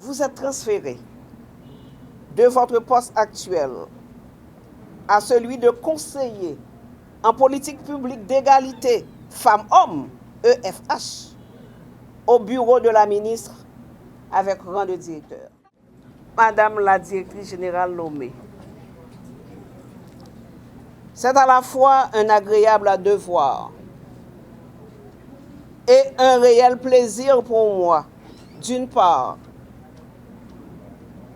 vous êtes transféré de votre poste actuel à celui de conseiller en politique publique d'égalité femmes-hommes, EFH, au bureau de la ministre avec rang de directeur. Madame la directrice générale nommée, c'est à la fois un agréable devoir et un réel plaisir pour moi, d'une part,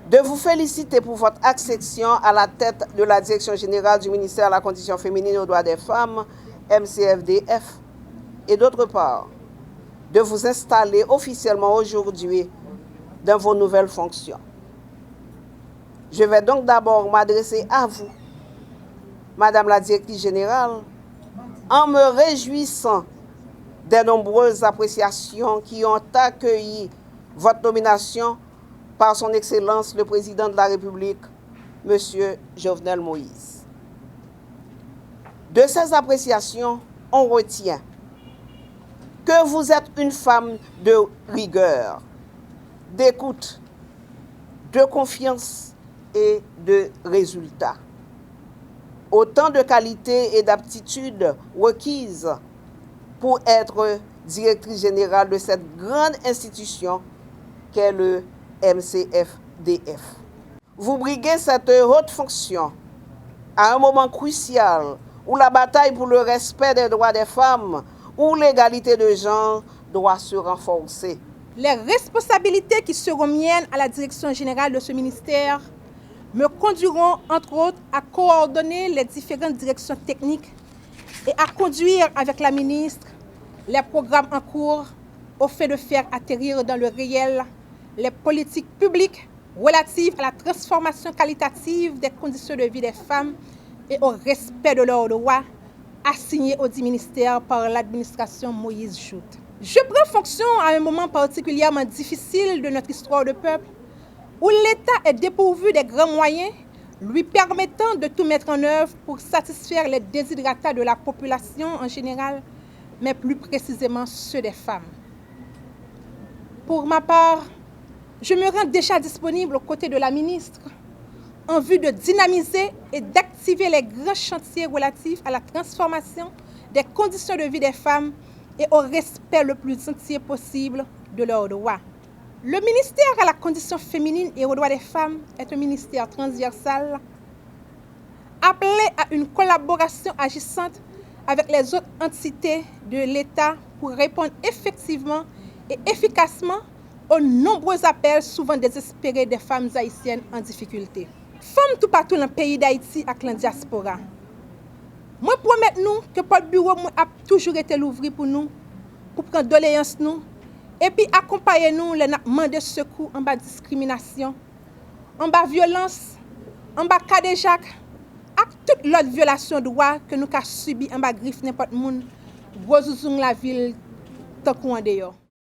de vous féliciter pour votre accession à la tête de la direction générale du ministère de la Condition féminine et aux droits des femmes, MCFDF, et d'autre part, de vous installer officiellement aujourd'hui dans vos nouvelles fonctions. Je vais donc d'abord m'adresser à vous, Madame la directrice générale, en me réjouissant des nombreuses appréciations qui ont accueilli votre nomination par son Excellence le Président de la République, M. Jovenel Moïse. De ces appréciations, on retient que vous êtes une femme de rigueur, d'écoute, de confiance et de résultats. Autant de qualités et d'aptitudes requises pour être directrice générale de cette grande institution qu'est le MCFDF. Vous briguez cette haute fonction à un moment crucial où la bataille pour le respect des droits des femmes, où l'égalité de genre doit se renforcer. Les responsabilités qui seront miennes à la direction générale de ce ministère me conduiront, entre autres, à coordonner les différentes directions techniques et à conduire avec la ministre les programmes en cours au fait de faire atterrir dans le réel les politiques publiques relatives à la transformation qualitative des conditions de vie des femmes et au respect de leurs droits assignés au ministère par l'administration Moïse Joute. Je prends fonction à un moment particulièrement difficile de notre histoire de peuple, où l'État est dépourvu des grands moyens lui permettant de tout mettre en œuvre pour satisfaire les desiderata de la population en général, mais plus précisément ceux des femmes. Pour ma part, je me rends déjà disponible aux côtés de la ministre en vue de dynamiser et d'activer les grands chantiers relatifs à la transformation des conditions de vie des femmes et au respect le plus entier possible de leurs droits. Le ministère à la condition féminine et aux droits des femmes est un ministère transversal appelé à une collaboration agissante avec les autres entités de l'État pour répondre effectivement et efficacement aux nombreux appels souvent désespérés des femmes haïtiennes en difficulté. Femmes tout partout dans le pays d'Haïti et dans la diaspora. Moi promets nous que le bureau a toujours été ouvert pour nous, pour prendre doléances nous, et puis accompagner nous les demandes de secours en bas discrimination, en bas violence, en bas cas de Jacques, avec toute l'autre violation de droit que nous avons subi en bas griffe n'importe monde, gros la ville, tant qu'on en dehors.